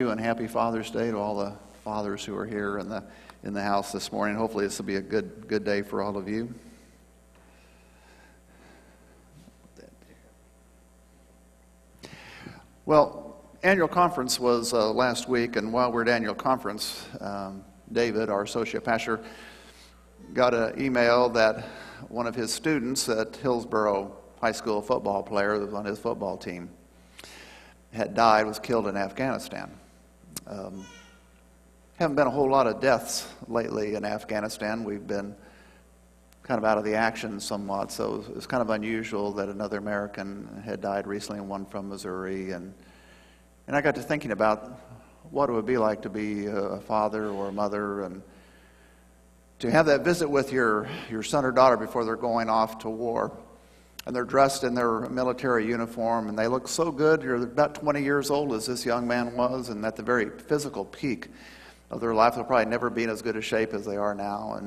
And happy Father's Day to all the fathers who are here in the house this morning. Hopefully this will be a good day for all of you. Well, annual conference was last week, and while we're at annual conference, David, our associate pastor, got an email that one of his students at Hillsborough High School, football player that was on his football team, had died, was killed in Afghanistan. Haven't been a whole lot of deaths lately in Afghanistan. We've been kind of out of the action somewhat, so it was kind of unusual that another American had died recently, and one from Missouri. And I got to thinking about what it would be like to be a father or a mother, and to have that visit with your son or daughter before they're going off to war. And they're dressed in their military uniform, and they look so good. You're about 20 years old, as this young man was, and at the very physical peak of their life. They'll probably never be in as good a shape as they are now.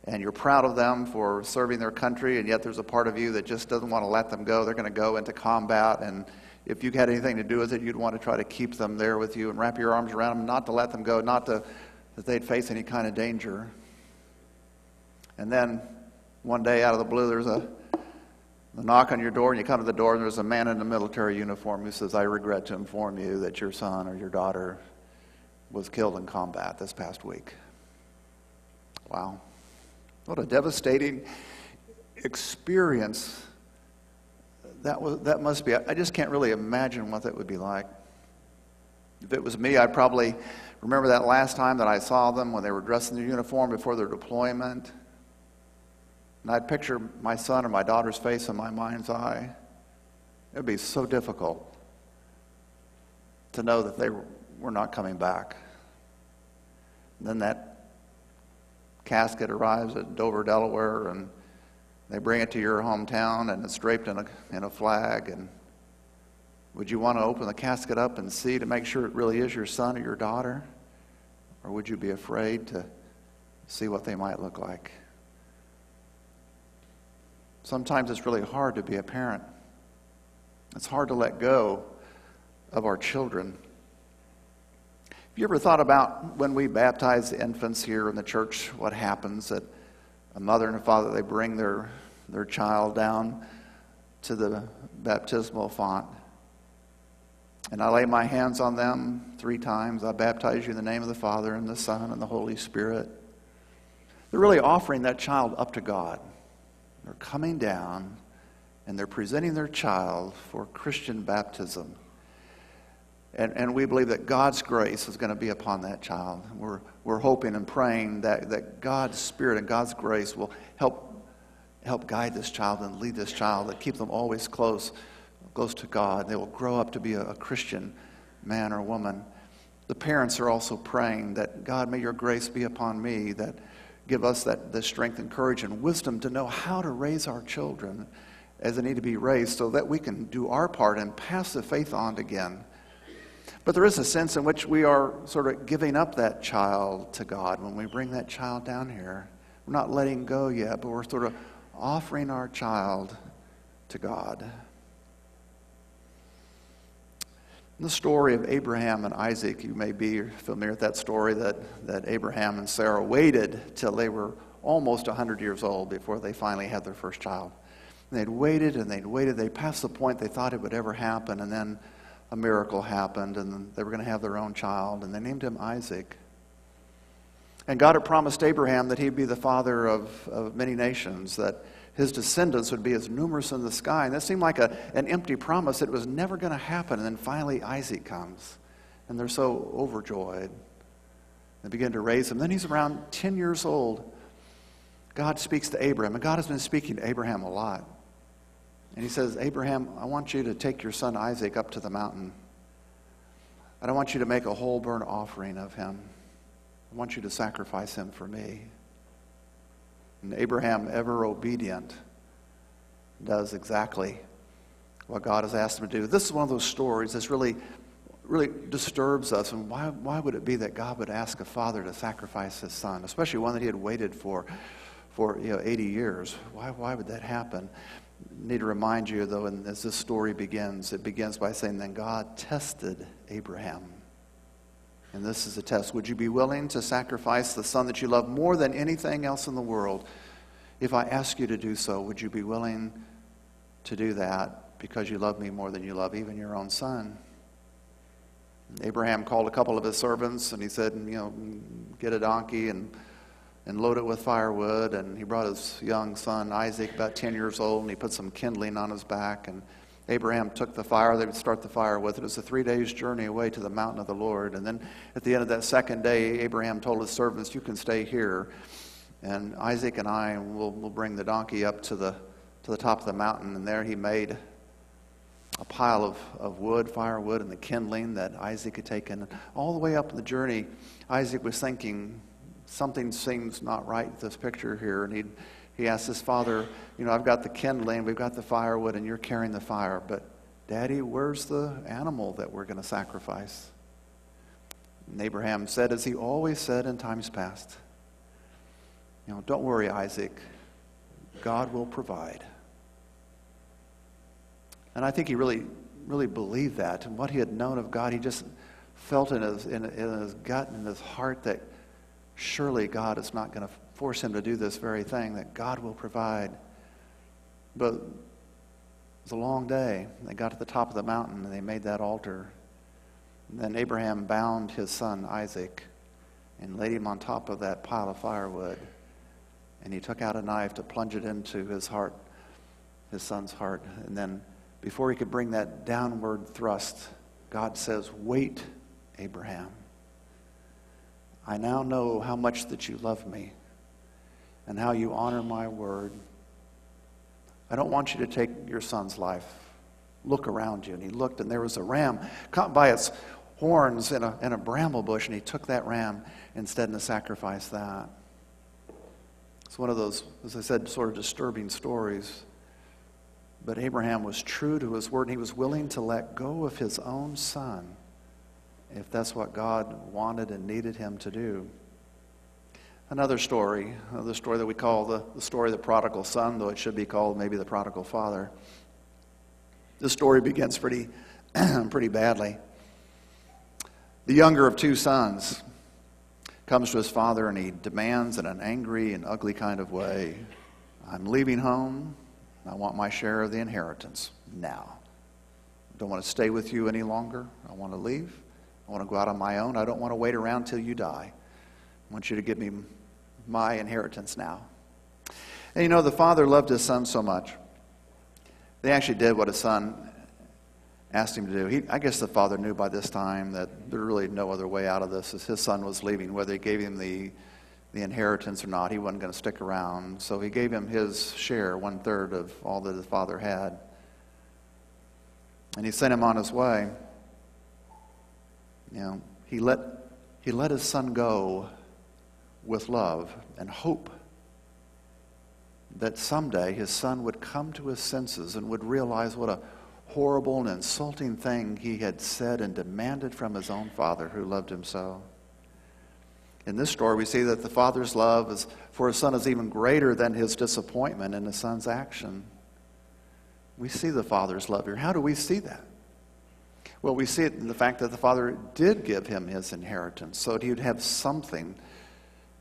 And you're proud of them for serving their country, and yet there's a part of you that just doesn't want to let them go. They're going to go into combat, and if you had anything to do with it, you'd want to try to keep them there with you and wrap your arms around them, not to let them go, not that they'd face any kind of danger. And then one day out of the blue, there's a knock on your door, and you come to the door, and there's a man in a military uniform who says, "I regret to inform you that your son or your daughter was killed in combat this past week." Wow. What a devastating experience that must be. I just can't really imagine what that would be like. If it was me, I'd probably remember that last time that I saw them when they were dressed in their uniform before their deployment. And I'd picture my son or my daughter's face in my mind's eye. It would be so difficult to know that they were not coming back. And then that casket arrives at Dover, Delaware, and they bring it to your hometown, and it's draped in a flag. And would you want to open the casket up and see to make sure it really is your son or your daughter? Or would you be afraid to see what they might look like? Sometimes it's really hard to be a parent. It's hard to let go of our children. Have you ever thought about when we baptize the infants here in the church, what happens? That a mother and a father, they bring their child down to the baptismal font. And I lay my hands on them 3 times. I baptize you in the name of the Father and the Son and the Holy Spirit. They're really offering that child up to God. They're coming down and they're presenting their child for Christian baptism. And we believe that God's grace is going to be upon that child. We're hoping and praying that God's Spirit and God's grace will help guide this child and lead this child, that keep them always close to God. They will grow up to be a Christian man or woman. The parents are also praying that, God, may your grace be upon me, that give us the strength and courage and wisdom to know how to raise our children as they need to be raised, so that we can do our part and pass the faith on again. But there is a sense in which we are sort of giving up that child to God when we bring that child down here. We're not letting go yet, but we're sort of offering our child to God. In the story of Abraham and Isaac, you may be familiar with that story, that Abraham and Sarah waited till they were almost 100 years old before they finally had their first child. And they'd waited and they'd waited. They passed the point they thought it would ever happen, and then a miracle happened, and they were going to have their own child, and they named him Isaac. And God had promised Abraham that he'd be the father of many nations, that his descendants would be as numerous in the sky. And that seemed like an empty promise. It was never going to happen. And then finally Isaac comes, and they're so overjoyed. They begin to raise him. Then he's around 10 years old. God speaks to Abraham, and God has been speaking to Abraham a lot. And he says, Abraham, I want you to take your son Isaac up to the mountain. And I want you to make a whole burnt offering of him. I want you to sacrifice him for me. And Abraham, ever obedient, does exactly what God has asked him to do. This is one of those stories that's really disturbs us. And why would it be that God would ask a father to sacrifice his son, especially one that he had waited for 80 years? Why would that happen? I need to remind you, though, and as this story begins, it begins by saying, then God tested Abraham. And this is a test. Would you be willing to sacrifice the son that you love more than anything else in the world? If I ask you to do so, would you be willing to do that because you love me more than you love even your own son? Abraham called a couple of his servants and he said, get a donkey and load it with firewood. And he brought his young son Isaac, about 10 years old, and he put some kindling on his back. And Abraham took the fire. They would start the fire with it. It was a 3 days journey away to the mountain of the Lord. And then at the end of that second day, Abraham told his servants, you can stay here. And Isaac and I will bring the donkey up to the top of the mountain. And there he made a pile of wood, firewood, and the kindling that Isaac had taken. And all the way up the journey, Isaac was thinking, something seems not right with this picture here. And he asked his father, I've got the kindling, we've got the firewood, and you're carrying the fire. But, Daddy, where's the animal that we're going to sacrifice? And Abraham said, as he always said in times past, don't worry, Isaac. God will provide. And I think he really, really believed that. And what he had known of God, he just felt in his gut and in his heart that surely God is not going to force him to do this very thing, that God will provide. But it was a long day. They got to the top of the mountain and they made that altar. And then Abraham bound his son Isaac and laid him on top of that pile of firewood. And he took out a knife to plunge it into his heart, his son's heart. And then before he could bring that downward thrust, God says, wait, Abraham. I now know how much that you love me and how you honor my word. I don't want you to take your son's life. Look around you. And he looked, and there was a ram caught by its horns in a bramble bush, and he took that ram instead to sacrifice that. It's one of those, as I said, sort of disturbing stories. But Abraham was true to his word, and he was willing to let go of his own son if that's what God wanted and needed him to do. Another story that we call the story of the prodigal son, though it should be called maybe the prodigal father. This story begins pretty badly. The younger of two sons comes to his father and he demands in an angry and ugly kind of way, I'm leaving home. I want my share of the inheritance now. I don't want to stay with you any longer. I want to leave. I want to go out on my own. I don't want to wait around till you die. I want you to give me my inheritance now. And the father loved his son so much. They actually did what his son asked him to do. I guess the father knew by this time that there really no other way out of this, as his son was leaving. Whether he gave him the inheritance or not, he wasn't going to stick around. So he gave him his share, 1/3 of all that his father had. And he sent him on his way. He let his son go with love and hope that someday his son would come to his senses and would realize what a horrible and insulting thing he had said and demanded from his own father who loved him so. In this story, we see that the father's love for his son is even greater than his disappointment in his son's action. We see the father's love here. How do we see that? Well, we see it in the fact that the father did give him his inheritance so that he would have something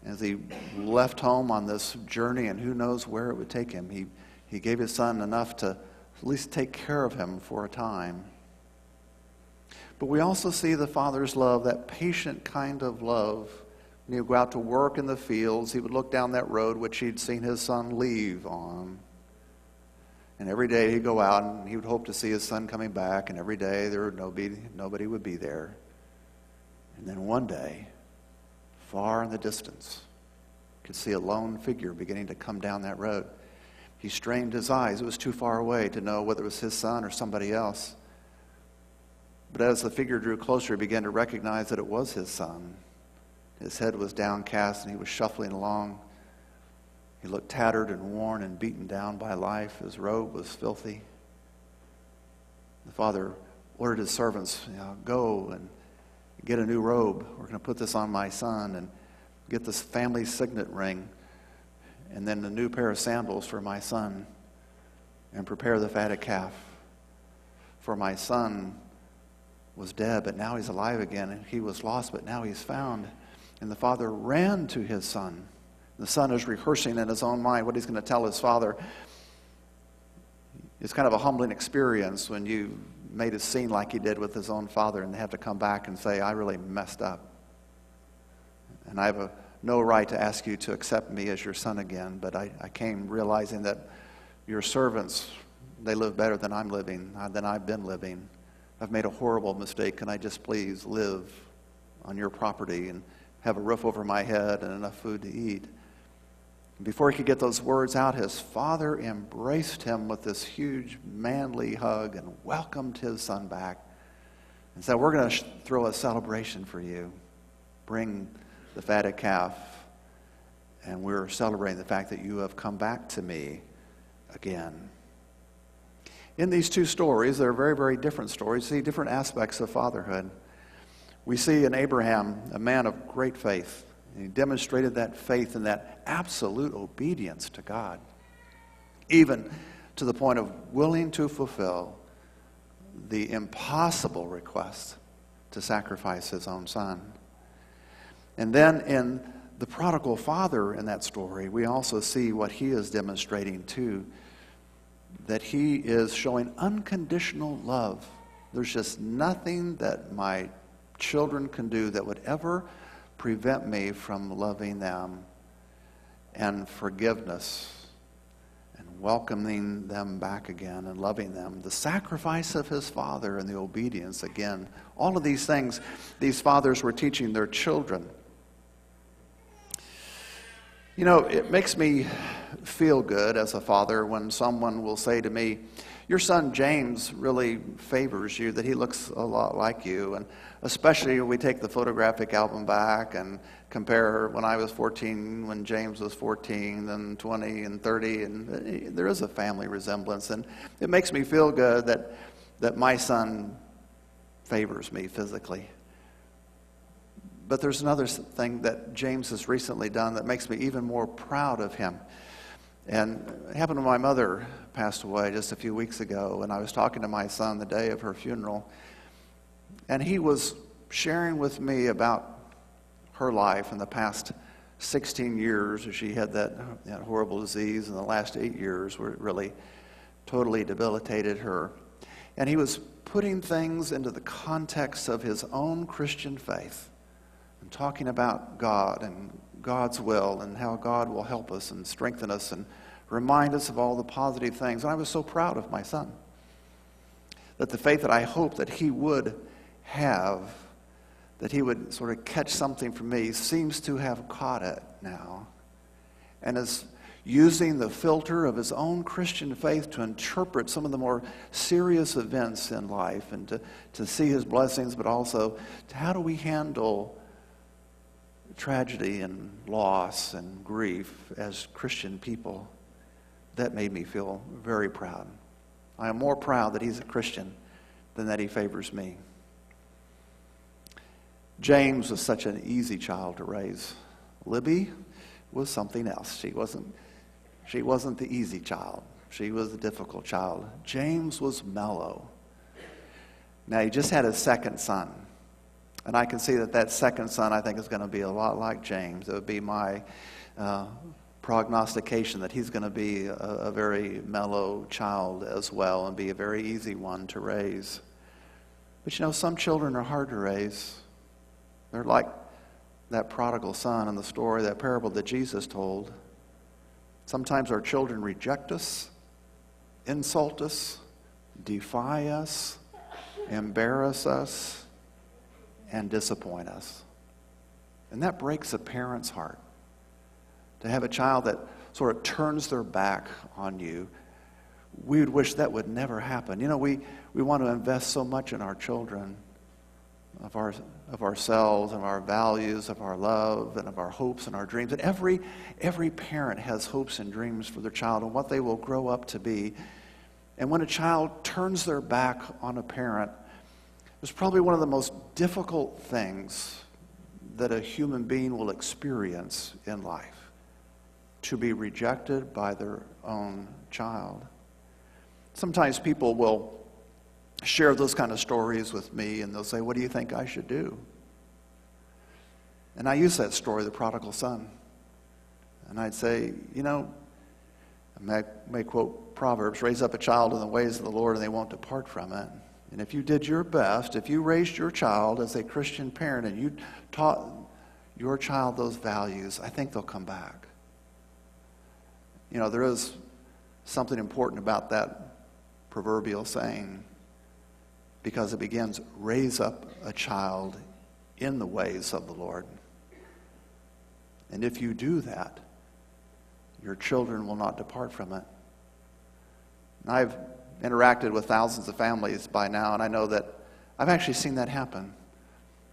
as he left home on this journey, and who knows where it would take him. He gave his son enough to at least take care of him for a time. But we also see the father's love, that patient kind of love. When he would go out to work in the fields, he would look down that road which he'd seen his son leave on. And every day he'd go out and he would hope to see his son coming back, and every day nobody would be there. And then one day, far in the distance, he could see a lone figure beginning to come down that road. He strained his eyes. It was too far away to know whether it was his son or somebody else. But as the figure drew closer, he began to recognize that it was his son. His head was downcast and he was shuffling along. He looked tattered and worn and beaten down by life. His robe was filthy. The father ordered his servants, go and get a new robe. We're going to put this on my son, and get this family signet ring, and then a new pair of sandals for my son, and prepare the fatted calf. For my son was dead, but now he's alive again. And he was lost, but now he's found. And the father ran to his son. The son is rehearsing in his own mind what he's going to tell his father. It's kind of a humbling experience when you made a scene like he did with his own father and they have to come back and say, I really messed up. And I have no right to ask you to accept me as your son again, but I came realizing that your servants, they live better than I'm living, than I've been living. I've made a horrible mistake. Can I just please live on your property and have a roof over my head and enough food to eat? Before he could get those words out, his father embraced him with this huge manly hug and welcomed his son back and said, we're going to throw a celebration for you. Bring the fatted calf, and we're celebrating the fact that you have come back to me again. In these two stories, they're very, very different stories. See different aspects of fatherhood. We see in Abraham, a man of great faith. He demonstrated that faith and that absolute obedience to God, even to the point of willing to fulfill the impossible request to sacrifice his own son. And then in the prodigal father in that story, we also see what he is demonstrating too, that he is showing unconditional love. There's just nothing that my children can do that would ever prevent me from loving them, and forgiveness and welcoming them back again and loving them. The sacrifice of his father and the obedience again. All of these things these fathers were teaching their children. You know, it makes me feel good as a father when someone will say to me, your son James really favors you, that he looks a lot like you. And especially when we take the photographic album back and compare when I was 14, when James was 14, then 20 and 30, and there is a family resemblance. And it makes me feel good that my son favors me physically. But there's another thing that James has recently done that makes me even more proud of him. And it happened when my mother passed away just a few weeks ago, and I was talking to my son the day of her funeral, and he was sharing with me about her life in the past 16 years. She had that horrible disease, and the last 8 years were really totally debilitated her. And he was putting things into the context of his own Christian faith and talking about God and God's will and how God will help us and strengthen us and remind us of all the positive things. And I was so proud of my son, that the faith that I hoped that he would have, that he would sort of catch something from me, seems to have caught it now, and is using the filter of his own Christian faith to interpret some of the more serious events in life and to see his blessings, but also to how do we handle tragedy and loss and grief as Christian people. That made me feel very proud. I am more proud that he's a Christian than that he favors me. James was such an easy child to raise. Libby was something else. She wasn't the easy child. She was the difficult child. James was mellow. Now, he just had his second son. And I can see that second son, I think, is going to be a lot like James. It would be my prognostication that he's going to be a very mellow child as well and be a very easy one to raise. But you know, some children are hard to raise. They're like that prodigal son in the story, that parable that Jesus told. Sometimes our children reject us, insult us, defy us, embarrass us, and disappoint us. And that breaks a parent's heart. To have a child that sort of turns their back on you, we would wish that would never happen. You know, we want to invest so much in our children, of ourselves, of our values, of our love, and of our hopes and our dreams. And every parent has hopes and dreams for their child and what they will grow up to be. And when a child turns their back on a parent, it's probably one of the most difficult things that a human being will experience in life, to be rejected by their own child. Sometimes people will share those kind of stories with me, and they'll say, what do you think I should do? And I use that story, the prodigal son. And I'd say, I may quote Proverbs, raise up a child in the ways of the Lord and they won't depart from it. And if you did your best, if you raised your child as a Christian parent and you taught your child those values, I think they'll come back. There is something important about that proverbial saying, because it begins, raise up a child in the ways of the Lord. And if you do that, your children will not depart from it. And I've interacted with thousands of families by now, and I know that I've actually seen that happen.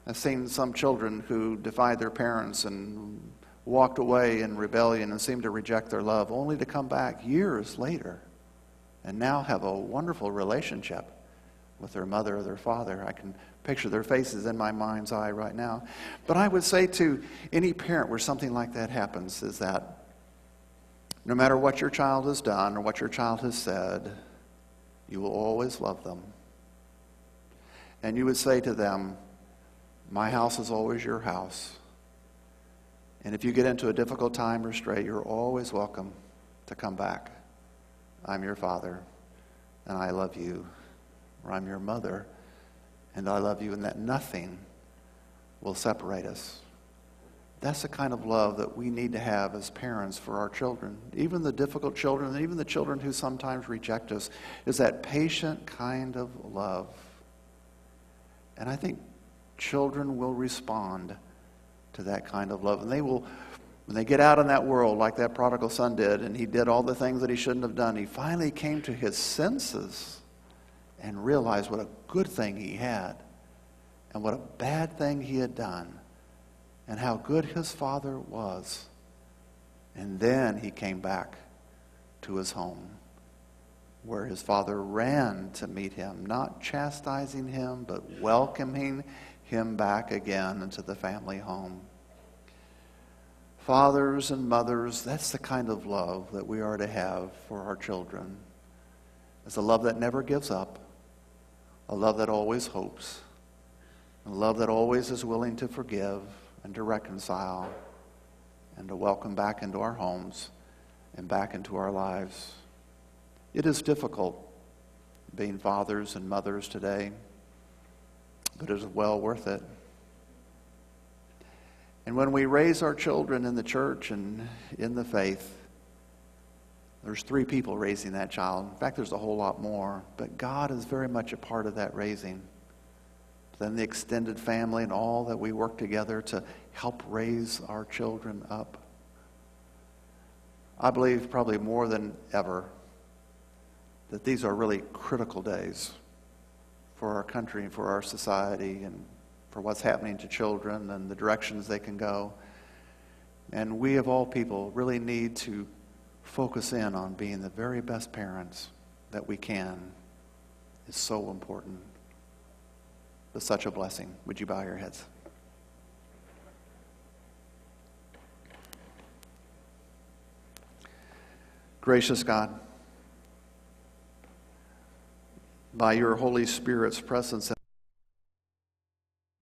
I've seen some children who defied their parents and walked away in rebellion and seemed to reject their love, only to come back years later and now have a wonderful relationship with their mother or their father. I can picture their faces in my mind's eye right now. But I would say to any parent where something like that happens is that no matter what your child has done or what your child has said, you will always love them. And you would say to them, my house is always your house. And if you get into a difficult time or stray, you're always welcome to come back. I'm your father, and I love you. Or I'm your mother, and I love you, and that nothing will separate us. That's the kind of love that we need to have as parents for our children. Even the difficult children, and even the children who sometimes reject us, is that patient kind of love. And I think children will respond to that kind of love. And they will, when they get out in that world like that prodigal son did, and he did all the things that he shouldn't have done, he finally came to his senses and realized what a good thing he had and what a bad thing he had done and how good his father was. And then he came back to his home where his father ran to meet him, not chastising him, but welcoming him back again into the family home. Fathers and mothers, that's the kind of love that we are to have for our children. It's a love that never gives up, a love that always hopes, a love that always is willing to forgive and to reconcile and to welcome back into our homes and back into our lives. It is difficult being fathers and mothers today, but it is well worth it. And when we raise our children in the church and in the faith, there's 3 people raising that child. In fact, there's a whole lot more. But God is very much a part of that raising. Then the extended family and all that we work together to help raise our children up. I believe probably more than ever that these are really critical days for our country and for our society and for what's happening to children and the directions they can go. And we of all people really need to focus in on being the very best parents that we can. It's so important. It's such a blessing. Would you bow your heads? Gracious God, by your Holy Spirit's presence